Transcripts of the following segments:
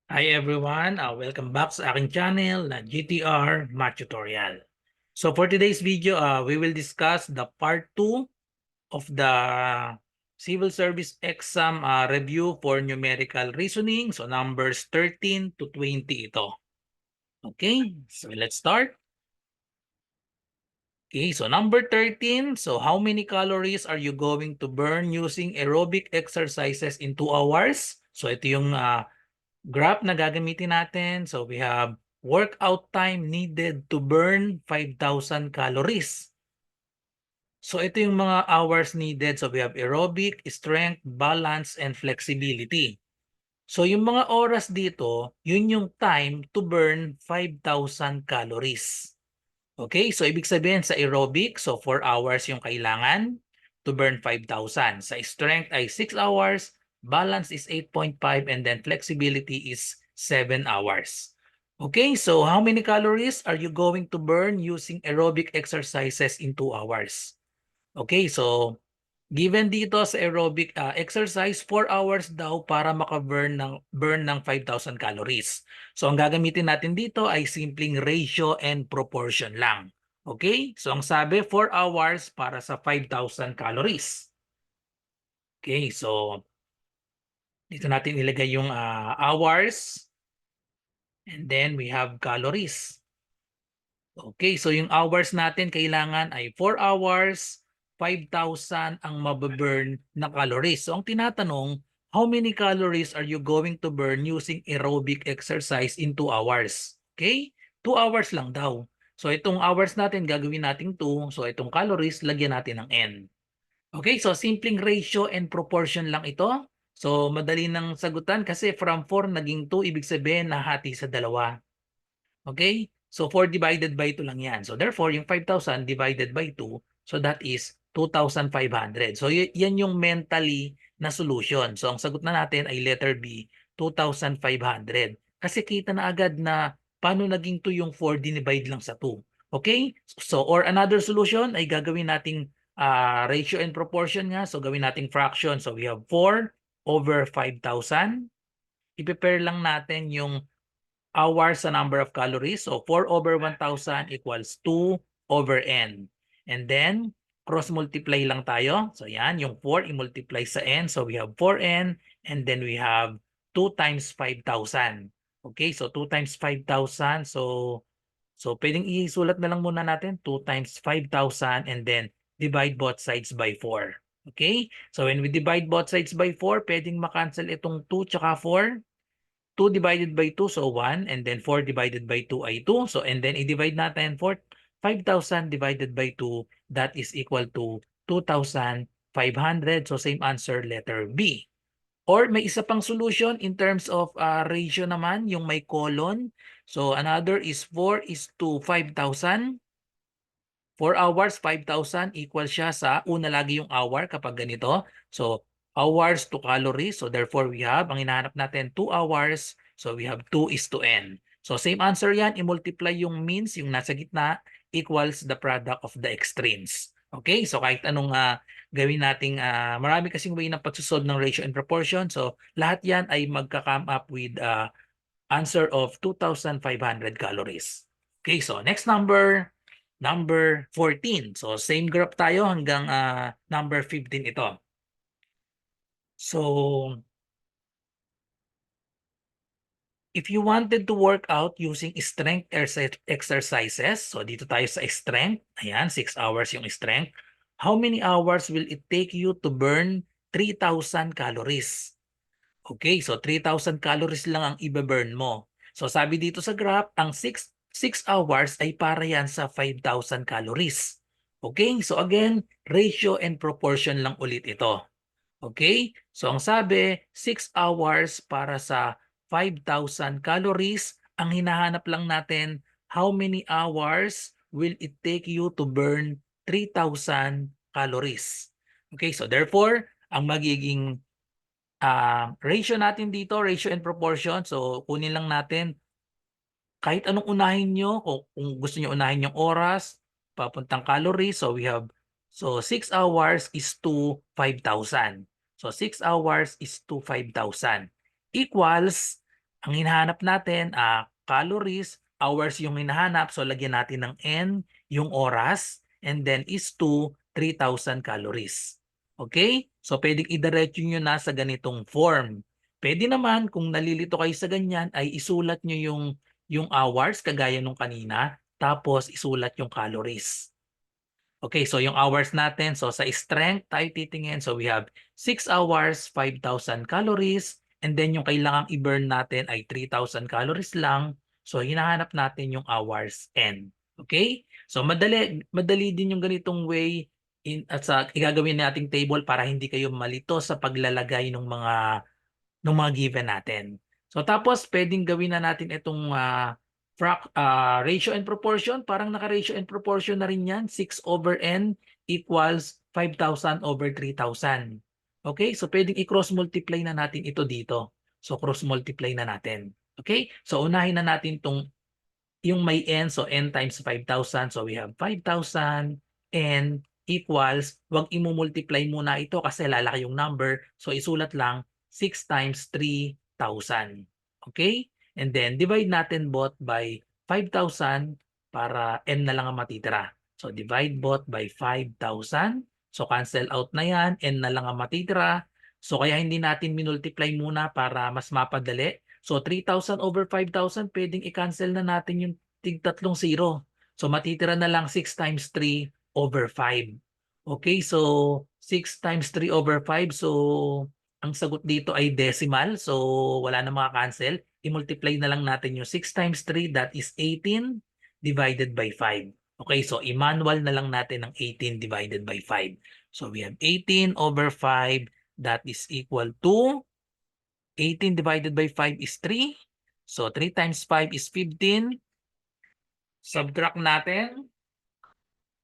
Hi everyone, welcome back sa aking channel na GTR Math Tutorial. So for today's video, we will discuss the part 2 of the Civil Service Exam review for numerical reasoning. So numbers 13 to 20 ito. Okay, so let's start. Okay, so number 13. So how many calories are you going to burn using aerobic exercises in 2 hours? So ito yung graph na gagamitin natin. So we have workout time needed to burn 5,000 calories. So ito yung mga hours needed. So we have aerobic, strength, balance, and flexibility. So yung mga oras dito, yun yung time to burn 5,000 calories. Okay, so ibig sabihin sa aerobic, so 4 hours yung kailangan to burn 5,000. Sa strength ay 6 hours, balance is 8.5, and then flexibility is 7 hours. Okay, so how many calories are you going to burn using aerobic exercises in 2 hours? Okay, so given dito sa aerobic exercise, 4 hours daw para burn ng 5,000 calories. So ang gagamitin natin dito ay simpleng ratio and proportion lang. Okay? So ang sabi, 4 hours para sa 5,000 calories. Okay, so dito natin ilagay yung hours and then we have calories. Okay, so yung hours natin kailangan ay 4 hours, 5,000 ang mababurn na calories. So ang tinatanong, how many calories are you going to burn using aerobic exercise in 2 hours? Okay? 2 hours lang daw. So itong hours natin gagawin natin 2. So itong calories lagyan natin ng n. Okay, so simpleng ratio and proportion lang ito. So madali nang sagutan kasi from 4 naging 2, ibig sabihin nahati sa dalawa. Okay? So 4 divided by 2 lang yan. So therefore, yung 5,000 divided by 2, so that is 2,500. So yan yung mentally na solution. So ang sagot na natin ay letter B, 2,500. Kasi kita na agad na paano naging 2 yung 4 dinivide lang sa 2. Okay? So or another solution ay gagawin nating ratio and proportion nga. So gawin nating fraction. So we have 4 over 5,000. I-prepare lang natin yung hours sa number of calories. So 4 over 1,000 equals 2 over n. And then, cross-multiply lang tayo. So yan, yung 4 i-multiply sa n. So we have 4n and then we have 2 times 5,000. Okay, so 2 times 5,000. So pwedeng isulat na lang muna natin 2 times 5,000 and then divide both sides by 4. Okay, so when we divide both sides by 4, pwedeng makancel itong 2 tsaka 4. 2 divided by 2, so 1. And then 4 divided by 2 ay 2. So, and then i-divide natin 5,000 divided by 2, that is equal to 2,500. So, same answer, letter B. Or may isa pang solution in terms of ratio naman, yung may colon. So, another is 4 is to 5,000. 4 hours, 5,000 equal siya sa una lagi yung hour kapag ganito. So, hours to calories. So, therefore, we have, ang hinahanap natin, 2 hours. So, we have 2 is to n. So, same answer yan. I-multiply yung means, yung nasa gitna, equals the product of the extremes. Okay? So, kahit anong gawin nating, marami kasing way ng pagsusolve ng ratio and proportion. So, lahat yan ay magka-come up with answer of 2,500 calories. Okay, so next number 14. So same graph tayo hanggang number 15 ito. So if you wanted to work out using strength exercises, so dito tayo sa strength, ayan, 6 hours yung strength. How many hours will it take you to burn 3,000 calories? Okay, so 3,000 calories lang ang i-burn mo. So sabi dito sa graph, ang 6 hours ay para yan sa 5,000 calories. Okay, so again, ratio and proportion lang ulit ito. Okay, so ang sabi, 6 hours para sa 5,000 calories. Ang hinahanap lang natin, how many hours will it take you to burn 3,000 calories? Okay, so therefore, ang magiging ratio natin dito, ratio and proportion. So, kunin lang natin kahit anong unahin nyo. Kung gusto nyo unahin yung oras, papuntang calories. So, we have, so 6 hours is to 5,000. So, 6 hours is to 5,000. Equals, Ang hinahanap natin, calories, hours yung hinahanap. So, lagyan natin ng N, yung oras, and then is to 3,000 calories. Okay? So, pwedeng idiretso nyo na sa ganitong form. Pwede naman, kung nalilito kayo sa ganyan, ay isulat nyo yung hours, kagaya nung kanina, tapos isulat yung calories. Okay, so yung hours natin, so sa strength tayo titingin. So we have 6 hours, 5,000 calories. And then yung kailangang i-burn natin ay 3,000 calories lang. So hinahanap natin yung hours N. Okay? So madali din yung ganitong way at sa igagawin nating table para hindi kayo malito sa paglalagay ng mga given natin. So tapos pwedeng gawin na natin itong ratio and proportion. Parang naka-ratio and proportion na rin yan. 6/n equals 5,000/3,000. Okay? So pwedeng i-cross multiply na natin ito dito. So cross multiply na natin. Okay? So unahin na natin yung may n. So n times 5,000. So we have 5,000 n equals, wag i-multiply muna ito kasi lalaki yung number. So isulat lang 6 times 3,000. Okay? And then divide natin both by 5,000 para n na lang ang matitira. So divide both by 5,000. So cancel out na yan. N na lang ang matitira. So kaya hindi natin minultiply muna para mas mapadali. So 3,000/5,000, pwedeng i-cancel na natin yung tig-tatlong zero. So matitira na lang 6 times 3/5. Okay, so 6 times 3/5. So ang sagot dito ay decimal. So wala na maka-cancel. I-multiply na lang natin yung 6 times 3, that is 18 divided by 5. Okay, so i-manual na lang natin ng 18 divided by 5. So we have 18/5, that is equal to 18 divided by 5 is 3. So 3 times 5 is 15. Subtract natin.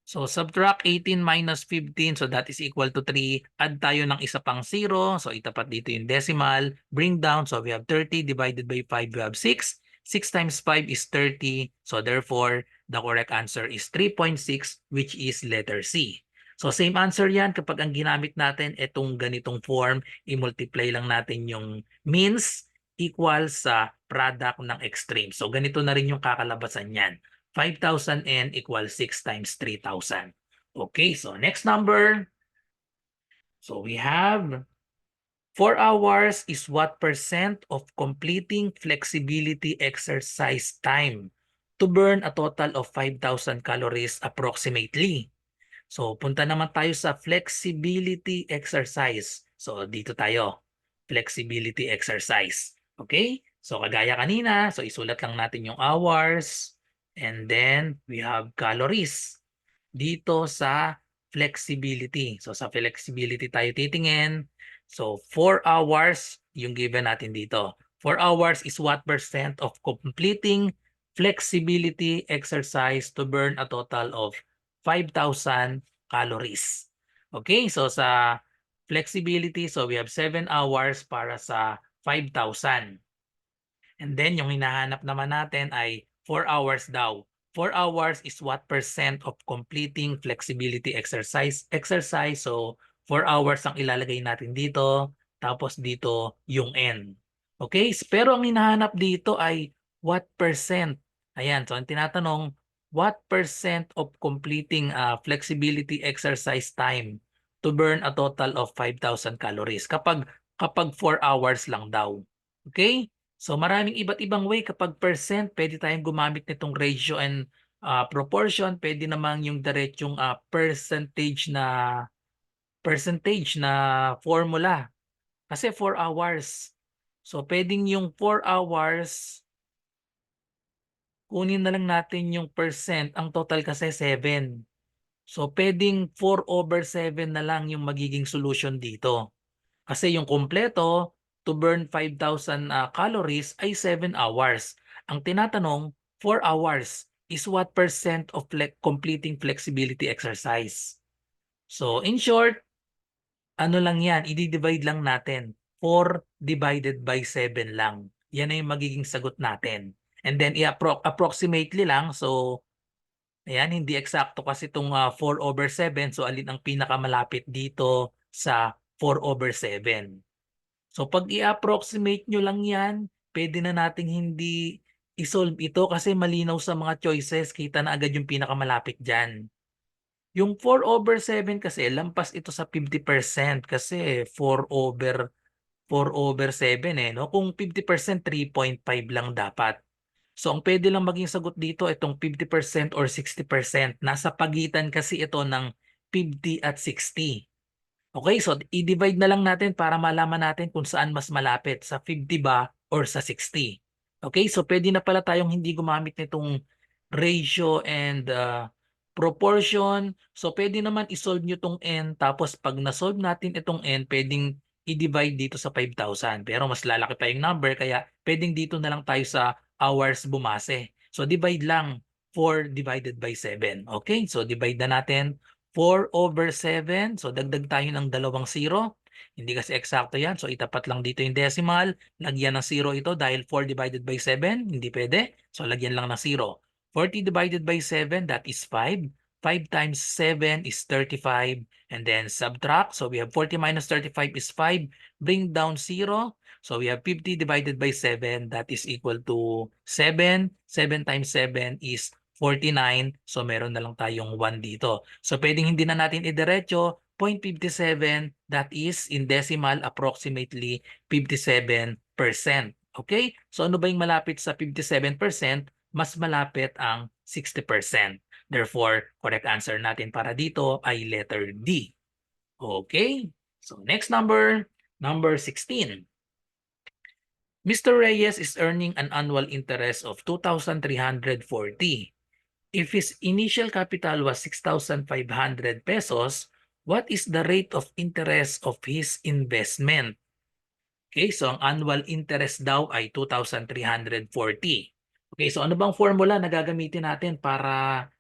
So subtract 18 minus 15. So that is equal to 3. Add tayo ng isa pang 0. So itapat dito yung decimal. Bring down. So we have 30 divided by 5. We have 6. 6 times 5 is 30. So therefore, the correct answer is 3.6, which is letter C. So same answer yan kapag ang ginamit natin itong ganitong form, i-multiply lang natin yung means equals sa product ng extreme. So ganito na rin yung kakalabasan yan. 5,000 n equals 6 times 3,000. Okay, so next number. So we have 4 hours is what percent of completing flexibility exercise time to burn a total of 5,000 calories approximately. So punta naman tayo sa flexibility exercise. So dito tayo, flexibility exercise. Okay? So kagaya kanina, so isulat lang natin yung hours and then we have calories dito sa flexibility. So sa flexibility tayo titingin. So 4 hours yung given natin dito. 4 hours is what percent of completing flexibility exercise to burn a total of 5,000 calories. Okay, so sa flexibility, so we have 7 hours para sa 5,000. And then yung hinahanap naman natin ay 4 hours daw. 4 hours is what percent of completing flexibility exercise. So 4 hours ang ilalagay natin dito, tapos dito yung N. Okay, pero ang hinahanap dito ay what percent. Ayan, so ang tinatanong, what percent of completing flexibility exercise time to burn a total of 5,000 calories kapag 4 hours lang daw. Okay? So maraming iba't ibang way kapag percent, pwede tayong gumamit nitong ratio and proportion, pwede namang yung diretsong percentage na formula. Kasi 4 hours. So pwedeng yung 4 hours, kunin na lang natin yung percent, ang total kasi 7. So pwedeng 4/7 na lang yung magiging solution dito. Kasi yung kumpleto, to burn 5,000 calories ay 7 hours. Ang tinatanong, 4 hours is what percent of completing flexibility exercise. So in short, ano lang yan, i-divide lang natin. 4 divided by 7 lang. Yan na yung magiging sagot natin. And then approximately lang, so ayan, hindi eksakto kasi itong 4/7. So alin ang pinakamalapit dito sa 4/7. So pag i-approximate nyo lang yan, pwede na nating hindi isolve ito kasi malinaw sa mga choices. Kita na agad yung pinakamalapit dyan. Yung 4/7 kasi lampas ito sa 50% kasi 4/7 eh, no? Kung 50%, 3.5 lang dapat. So ang pwede lang maging sagot dito itong 50% or 60%. Nasa pagitan kasi ito ng 50 at 60. Okay, so i-divide na lang natin para malaman natin kung saan mas malapit, sa 50 ba or sa 60. Okay, so pwede na pala tayong hindi gumamit nitong ratio and proportion. So pwede naman isolve nyo itong n, tapos pag na-solve natin itong n, pwedeng i-divide dito sa 5,000. Pero mas lalaki pa yung number, kaya pwedeng dito na lang tayo sa hours bumase. So divide lang, 4 divided by 7. Okay, so divide na natin. 4/7. So dagdag tayo ng dalawang zero. Hindi kasi eksakto yan. So itapat lang dito yung decimal. Lagyan ng zero ito dahil 4 divided by 7. Hindi pwede. So lagyan lang ng zero. 40 divided by 7, that is 5. 5 times 7 is 35. And then subtract. So we have 40 minus 35 is 5. Bring down 0. So we have 50 divided by 7. That is equal to 7. 7 times 7 is 49. So meron na lang tayong 1 dito. So pwedeng hindi na natin idiretso. 0.57, that is in decimal approximately 57%. Okay? So ano ba yung malapit sa 57%? Mas malapit ang 60%. Therefore, correct answer natin para dito ay letter D. Okay? So next number 16. Mr. Reyes is earning an annual interest of 2,340. If his initial capital was 6,500 pesos, what is the rate of interest of his investment? Okay, so ang annual interest daw ay 2,340. Okay, so ano bang formula na gagamitin natin para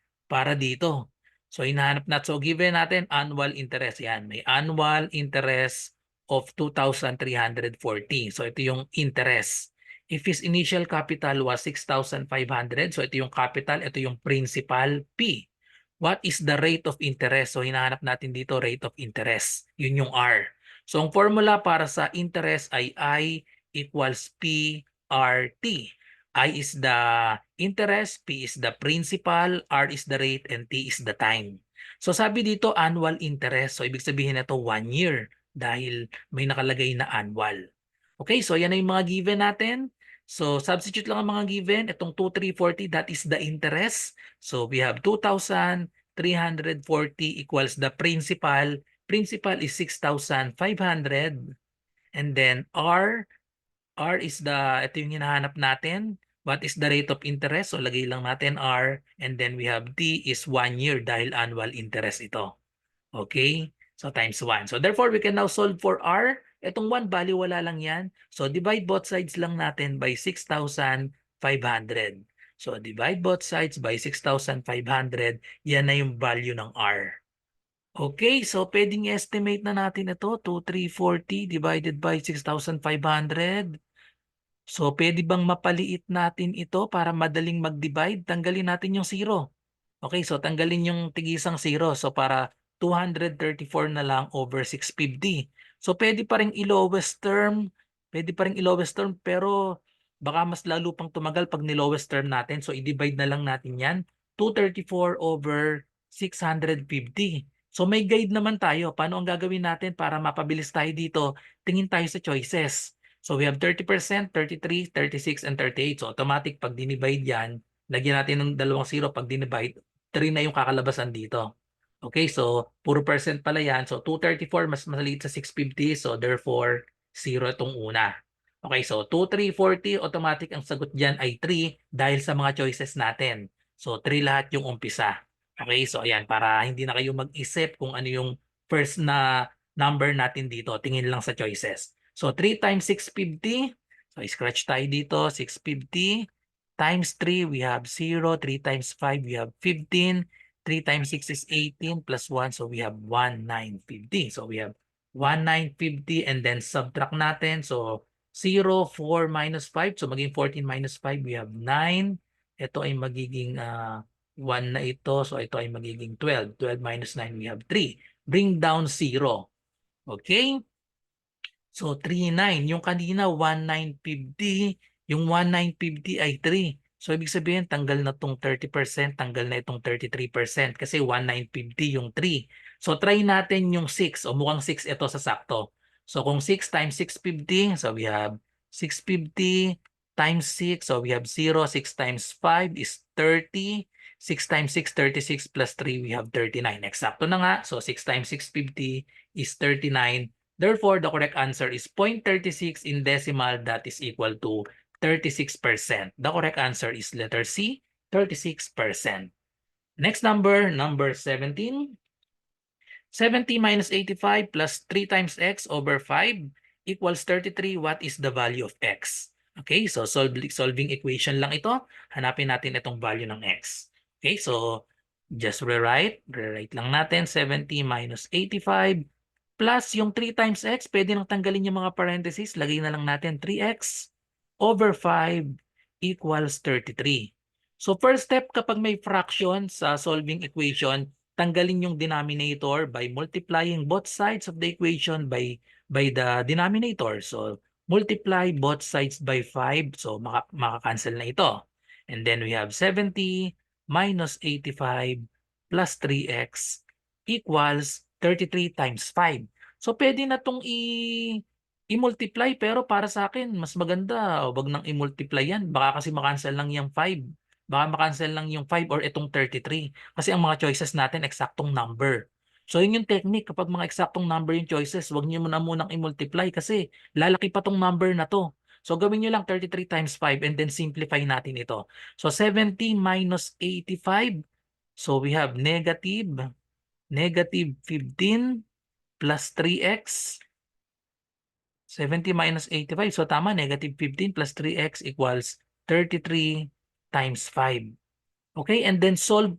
dito? So hinahanap natin, so given natin annual interest, yan, may annual interest of 2,340. So ito yung interest. If his initial capital was 6,500, so ito yung capital, ito yung principal P. What is the rate of interest? So hinahanap natin dito rate of interest. Yun yung R. So ang formula para sa interest ay I equals PRT. I is the interest, P is the principal, R is the rate, and T is the time. So sabi dito annual interest. So ibig sabihin nito 1 year dahil may nakalagay na annual. Okay, so yan na yung mga given natin. So substitute lang ang mga given. Itong 2,340, that is the interest. So we have 2,340 equals the principal. Principal is 6,500. And then R is ito yung hinahanap natin. What is the rate of interest? So lagay lang natin R. And then we have T is 1 year dahil annual interest ito. Okay? So times 1. So therefore, we can now solve for R. Itong 1, bali wala lang yan. So divide both sides lang natin by 6,500. So divide both sides by 6,500. Yan na yung value ng R. Okay, so pwedeng estimate na natin ito. 2,340 divided by 6,500. So pwede bang mapaliit natin ito para madaling mag-divide? Tanggalin natin yung 0. Okay, so tanggalin yung tigisang 0. So para 234 na lang over 650. So pwede pa rin i-lowest term. Pwede pa rin i-lowest term pero baka mas lalo pang tumagal pag ni-lowest term natin. So i-divide na lang natin yan. 234 over 650. So may guide naman tayo. Paano ang gagawin natin para mapabilis tayo dito? Tingin tayo sa choices. So we have 30%, 33, 36, and 38. So automatic pag dinivide yan, lagyan natin ng dalawang 0 pag dinivide, 3 na yung kakalabasan dito. Okay, so puro percent pala yan. So 234 mas maliit sa 650. So therefore, 0 itong una. Okay, so 2,340 automatic ang sagot dyan ay 3 dahil sa mga choices natin. So 3 lahat yung umpisa. Okay, so ayan, para hindi na kayo mag-isip kung ano yung first na number natin dito. Tingin lang sa choices. So 3 times 650. So scratch tayo dito, 650 times 3, we have 0. 3 times 5, we have 15. 3 times 6 is 18 plus 1. So we have 1,950. So we have 1,950 and then subtract natin. So 0, 4 minus 5. So maging 14 minus 5, we have 9. Ito ay magiging 1 na ito. So ito ay magiging 12. 12 minus 9, we have 3. Bring down 0. Okay? So 39. Yung kanina 1,950 Yung 1950 ay 3. So, ibig sabihin, tanggal na itong 30%, tanggal na itong 33% kasi 1950 yung 3. So, try natin yung 6. O mukhang 6 ito sa sakto. So, kung 6 times 650, so we have 650 times 6. So, we have 0. 6 times 5 is 30. 6 times 6, 36 plus 3, we have 39. Eksakto na nga. So, 6 times 650 is 39. Therefore, the correct answer is 0.36 in decimal. That is equal to 36%. The correct answer is letter C, 36%. Next number, number 17. 70 minus 85 plus 3 times x over 5 equals 33. What is the value of x? Okay, so solving equation lang ito. Hanapin natin itong value ng x. Okay, so just rewrite lang natin 70 minus 85 plus yung 3 times x. Pwede nang tanggalin yung mga parentheses. Lagay na lang natin 3x over 5 equals 33. So first step kapag may fraction sa solving equation, tanggalin yung denominator by multiplying both sides of the equation by the denominator. So multiply both sides by 5. So makakancel na ito. And then we have 70 minus 85 plus 3x equals 33 times 5. So pwede na itong i-multiply pero para sa akin mas maganda wag nang i-multiply yan. Baka kasi makancel lang yung 5. Baka makancel lang yung 5 or itong 33. Kasi ang mga choices natin eksaktong number. So yun yung technique kapag mga eksaktong number yung choices, wag niyo muna munang i-multiply kasi lalaki pa tong number na to. So gawin niyo lang 33 times 5 and then simplify natin ito. So 70 minus 85. So we have negative 15 plus 3x. 70 minus 85. So tama, negative 15 plus 3x equals 33 times 5. Okay, and then solve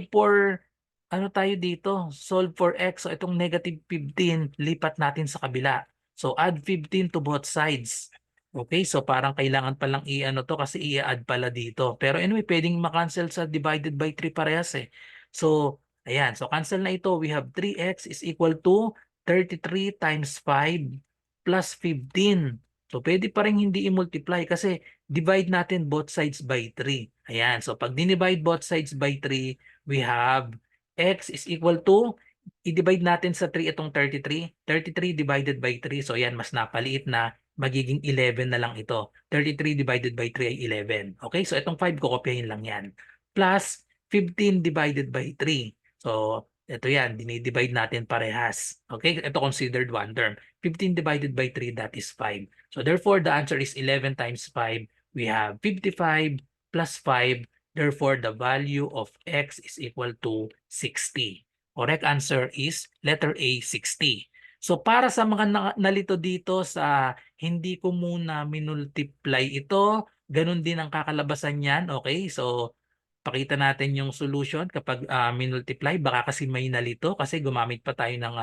for ano tayo dito? Solve for x. So itong negative 15, lipat natin sa kabila. So add 15 to both sides. Okay, so parang kailangan palang i-ano to kasi i-add pala dito. Pero anyway, pwedeng ma-cancel sa divided by 3 parehas eh. So, ayan. So cancel na ito. We have 3x is equal to 33 times 5 plus 15. So pwede pa rin hindi i-multiply kasi divide natin both sides by 3. Ayan. So pag dinivide both sides by 3, we have x is equal to, i-divide natin sa 3 itong 33. 33 divided by 3. So ayan, mas napaliit na. Magiging 11 na lang ito. 33 divided by 3 ay 11. Okay, so itong 5 kokopyahin lang yan. Plus 15 divided by 3. So ito yan, dinidivide natin parehas. Okay, ito considered one term. 15 divided by 3, that is 5. So therefore, the answer is 11 times 5. We have 55 plus 5. Therefore, the value of x is equal to 60. Correct answer is letter A, 60. So para sa mga nalito dito sa hindi ko muna minultiply ito, ganun din ang kakalabasan niyan. Okay, so pakita natin yung solution kapag minultiply. Baka kasi may nalito kasi gumamit pa tayo ng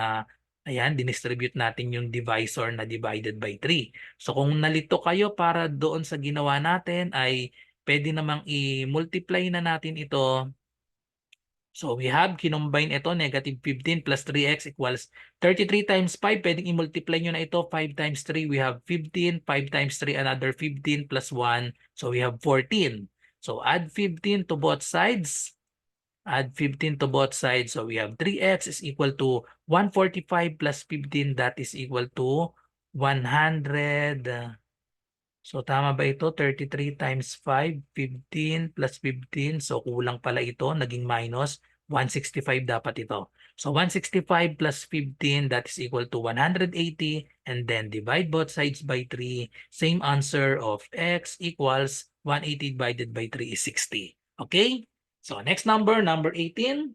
ayan, dinistribute natin yung divisor na divided by 3. So kung nalito kayo para doon sa ginawa natin ay pwede namang i-multiply na natin ito. So we have kinombine ito, negative 15 plus 3x equals 33 times 5. Pwedeng i-multiply nyo na ito. 5 times 3, we have 15. 5 times 3, another 15 plus 1. So we have 14. So add 15 to both sides. Add 15 to both sides. So we have 3x is equal to 145 plus 15. That is equal to 100. So tama ba ito? 33 times 5, 15 plus 15. So kulang pala ito, naging minus 165 dapat ito. So 165 plus 15, that is equal to 180. And then divide both sides by 3. Same answer of x equals 180 divided by 3 is 60. Okay? So next number, number 18.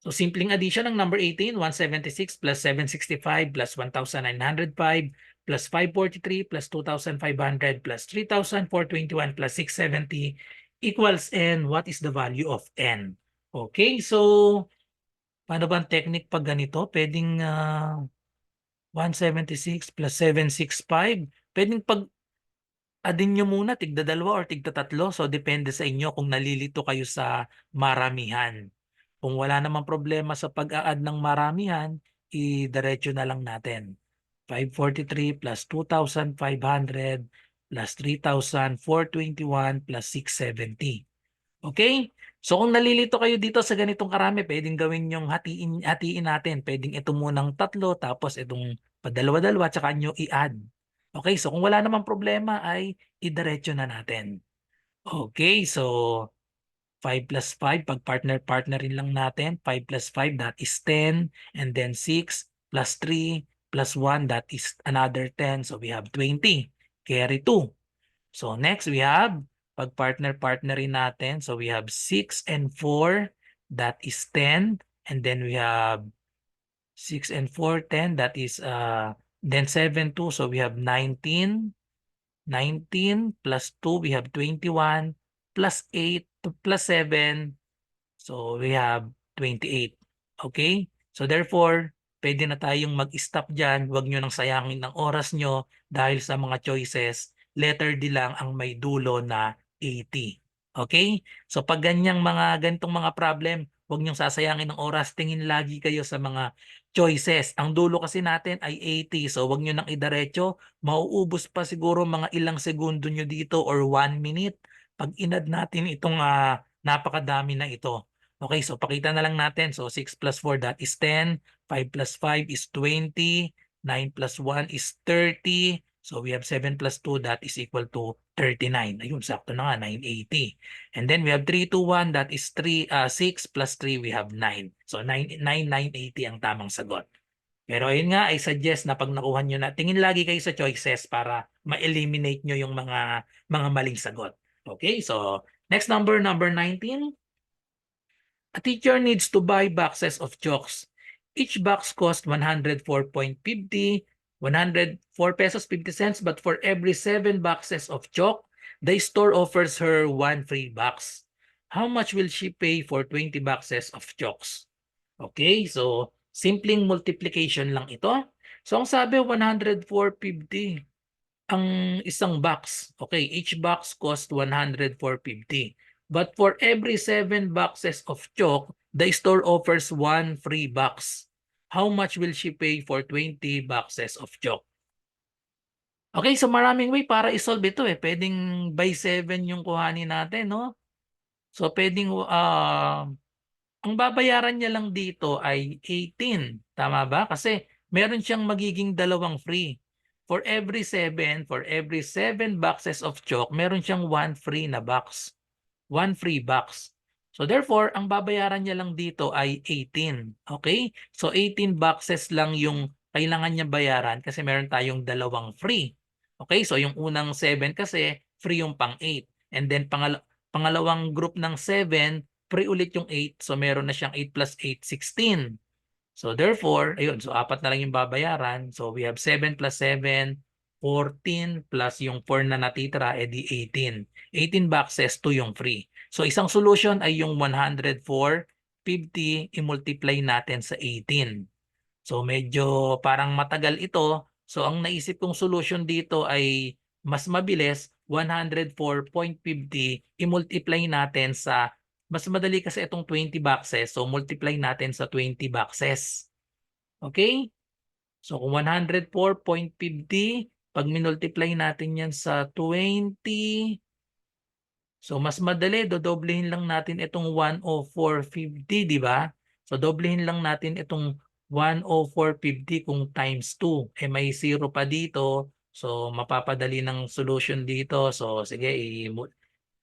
So simpleng addition ng number 18, 176 plus 765 plus 1,905 plus 543 plus 2,500 plus 3,421 plus 670 equals n. What is the value of n? Okay, so paano ba ang technique pag ganito? Pwedeng 176 plus 765. Pwedeng pag adin nyo muna tigda dalawa or tigda tatlo. So depende sa inyo kung nalilito kayo sa maramihan. Kung wala namang problema sa pag-a-add ng maramihan, i-diretso na lang natin. 543 plus 2,500 plus 3,421 plus 670. Okay? So kung nalilito kayo dito sa ganitong karami, pwedeng gawin yung hatiin natin. Pwedeng ito munang tatlo, tapos itong padalawa-dalawa, tsaka nyo i-add. Okay, so kung wala namang problema ay idiretso na natin. Okay, so 5 plus 5, pag partner-partnerin lang natin, 5 plus 5, that is 10. And then 6 plus 3 plus 1, that is another 10. So we have 20. Carry 2. So next we have, pag partner-partnerin natin, so we have 6 and 4, that is 10. And then we have 6 and 4, 10, that is, then 7, 2, so we have 19. 19 plus 2, we have 21, plus 8, plus 7, so we have 28. Okay? So therefore, pwede na tayong mag-stop dyan. Huwag nyo nang sayangin ng oras nyo dahil sa mga choices, letter D lang ang may dulo na 80. Okay? So pag ganitong mga problem, huwag nyo sasayangin ng oras. Tingin lagi kayo sa mga choices. Ang dulo kasi natin ay 80. So huwag nyo nang idiretso. Mauubos pa siguro mga ilang segundo nyo dito or 1 minute pag inad natin itong napakadami na ito. Okay, so pakita na lang natin. So 6 plus 4, that is 10. 5 plus 5 is 20. 9 plus 1 is 30. So we have 7 plus 2, that is equal to 39. Ayun, sakto na nga, 980. And then we have 3, 2, 1, that is 6 plus 3, we have 9. So 980 ang tamang sagot. Pero ayun nga, I suggest na pag nakuha nyo na, tingin lagi kayo sa choices para ma-eliminate nyo yung mga maling sagot. Okay, so next number 19. A teacher needs to buy boxes of chalks. Each box costs 104.50, 104 pesos 50 cents, but for every 7 boxes of chalk, the store offers her 1 free box. How much will she pay for 20 boxes of chalks? Okay, so simpleng multiplication lang ito. So ang sabi 104.50 ang isang box. Okay, each box cost 104.50. But for every 7 boxes of chalk, the store offers 1 free box. How much will she pay for 20 boxes of chalk? Okay, so maraming way para isolve ito eh. Pwedeng by 7 yung kuhanin natin, no? So pwedeng ang babayaran niya lang dito ay 18. Tama ba? Kasi meron siyang magiging dalawang free. For every 7 boxes of chalk, meron siyang 1 free na box. 1 free box. So therefore, ang babayaran niya lang dito ay 18. Okay? So 18 boxes lang yung kailangan niya bayaran kasi meron tayong dalawang free. Okay? So yung unang 7 kasi free yung pang 8. And then pangalawang group ng 7, free ulit yung 8. So meron na siyang 8 plus 8, 16. So therefore, ayun, so apat na lang yung babayaran. So we have 7 plus 7, 14 plus yung 4 na natitira, edi 18. 18 boxes, 2 yung free. So isang solution ay yung 104.50 i-multiply natin sa 18. So medyo parang matagal ito. So ang naisip kong solution dito ay mas mabilis, 104.50 i-multiply natin sa, mas madali kasi itong 20 boxes. So multiply natin sa 20 boxes. Okay? So kung 104.50, pag minultiply natin yan sa 20, so mas madali, dodoblehin lang natin itong 104.50, di ba? So doblehin lang natin itong 104.50 kung times 2. Eh may 0 pa dito. So mapapadali ng solution dito. So sige,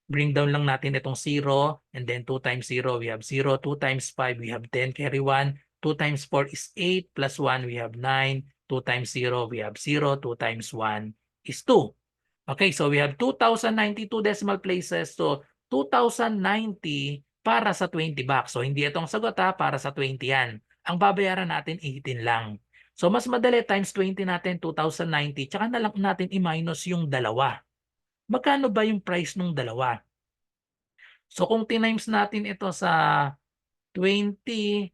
bring down lang natin itong 0. And then 2 times 0, we have 0. 2 times 5, we have 10. Carry 1. 2 times 4 is 8. Plus 1, we have 9. 2 times 0, we have 0. 2 times 1 is 2. Okay, so we have 2,092 decimal places. So 2,090 para sa 20 bucks. So hindi itong sagot ha, para sa 20 yan. Ang babayaran natin 18 lang. So mas madali times 20 natin 2,090. Tsaka na lang natin i-minus yung dalawa. Magkano ba yung price ng dalawa? So kung tinimes natin ito sa 20,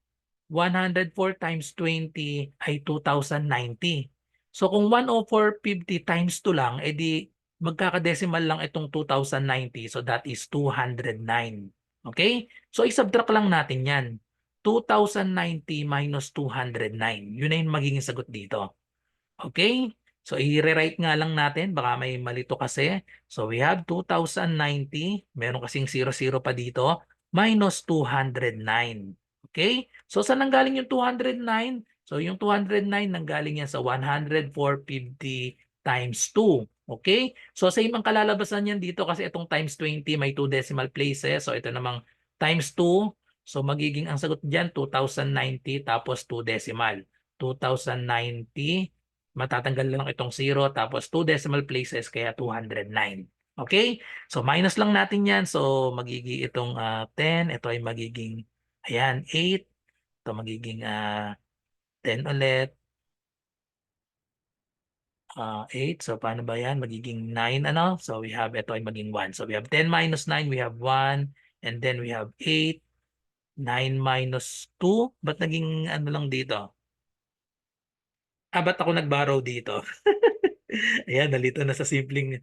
104 times 20 ay 2,090. So kung 104.50 times 2 lang, edi magkakadesimal lang itong 2,090. So that is 209. Okay? So isubtract lang natin yan. 2,090 minus 209. Yun na yung magiging sagot dito. Okay? So i-rewrite nga lang natin, baka may malito kasi. So we have 2090, meron kasing 00 pa dito, minus 209. Okay? So saan nanggaling yung 209? So yung 209 nanggaling yan sa 104.50 times 2. Okay? So same ang kalalabasan yan dito kasi itong times 20 may 2 decimal places. So ito namang times 2. So magiging ang sagot dyan 2090 tapos 2 decimal. 2090 matatanggal lang itong 0 tapos 2 decimal places kaya 209. Okay? So minus lang natin yan. So magiging itong 10. Ito ay magiging ayan 8. Ito magiging 10 ulit. 8. So paano ba yan? Magiging 9 ano? So we have ito ay maging 1. So we have 10 minus 9. We have 1. And then we have 8. 9 minus 2. Ba't naging ano lang dito? Ba't ako nag-borrow dito? Ayan, nalito na sa simpleng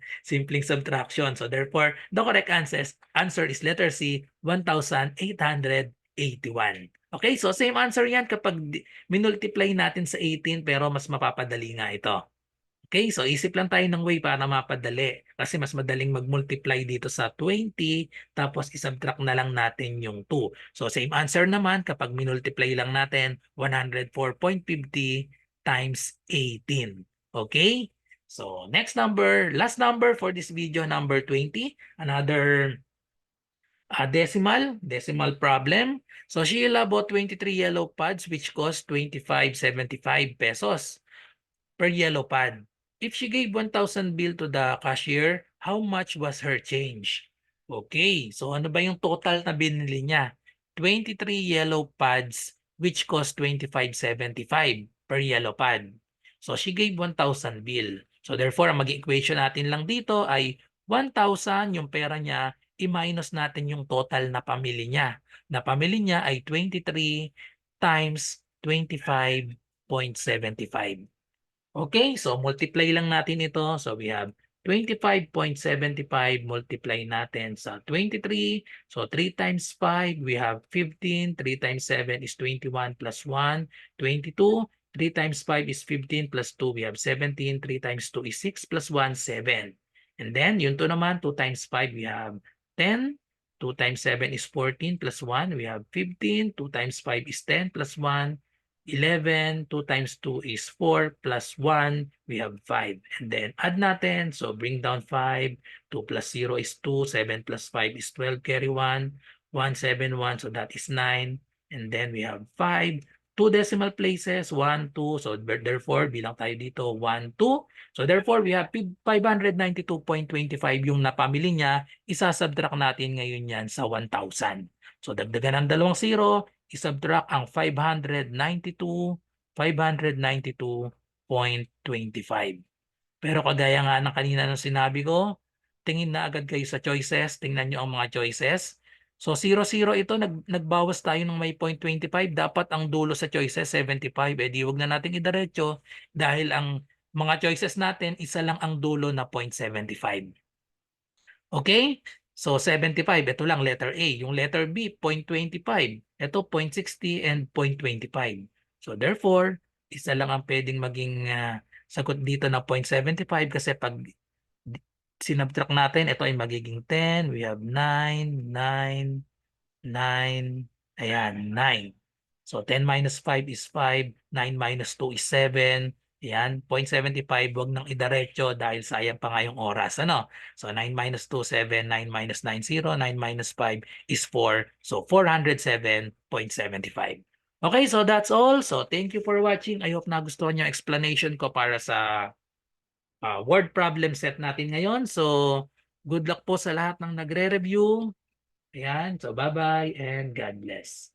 subtraction. So therefore, the correct answer is letter C, 1,881. Okay, so same answer yan kapag minultiply natin sa 18 pero mas mapapadali nga ito. Okay, so isip lang tayo ng way para mapadali. Kasi mas madaling mag-multiply dito sa 20, tapos isubtract na lang natin yung 2. So same answer naman kapag minultiply lang natin 104.50 times 18. Okay? So next number, last number for this video, number 20. Another decimal problem. So Sheila bought 23 yellow pads which cost 25.75 pesos per yellow pad. If she gave 1,000 bill to the cashier, how much was her change? Okay, so ano ba yung total na binili niya? 23 yellow pads which cost 25.75 per yellow pad. So she gave 1,000 bill. So therefore, ang maging equation natin lang dito ay 1,000 yung pera niya, i-minus natin yung total na pamili niya. Na pamili niya ay 23 times 25.75. Okay, so multiply lang natin ito. So we have 25.75 multiply natin sa 23. So 3 times 5, we have 15. 3 times 7 is 21 plus 1, 22. 3 times 5 is 15 plus 2, we have 17. 3 times 2 is 6 plus 1, 7. And then, yun to naman, 2 times 5, we have 10. 2 times 7 is 14 plus 1, we have 15. 2 times 5 is 10 plus 1, 11, 2 times 2 is 4, plus 1, we have 5. And then add natin, so bring down 5, 2 plus 0 is 2, 7 plus 5 is 12, carry 1, 1, 7, 1, so that is 9. And then we have 5, 2 decimal places, 1, 2, so therefore, bilang tayo dito, 1, 2. So therefore, we have 592.25 yung napamili niya, isasubtract natin ngayon yan sa 1,000. So dagdagan ng dalawang 0, isubtract ang 592.25. Pero kagaya nga ng kanina nung sinabi ko, tingin na agad kayo sa choices. Tingnan nyo ang mga choices. So 0, 0 ito, nagbawas tayo ng may 0.25. Dapat ang dulo sa choices 75. Eh di wag na natin idiretso dahil ang mga choices natin, isa lang ang dulo na 0.75. Okay? So 75, ito lang letter A. Yung letter B, 0.25. Ito 0.60 and 0.25. So therefore, isa lang ang pwedeng maging sagot dito na 0.75 kasi pag sinubtract natin, ito ay magiging 10. We have 9, 9, 9, ayan, 9. So 10 minus 5 is 5, 9 minus 2 is 7. Ayan, 0.75, wag nang idiretso dahil sayang pa nga yung oras. Ano? So 9 minus 2, 7, 9 minus 9, 0, 9 minus 5 is 4. So 407.75. Okay, so that's all. So thank you for watching. I hope nagustuhan yung explanation ko para sa word problem set natin ngayon. So good luck po sa lahat ng nagre-review. Ayan, so bye-bye and God bless.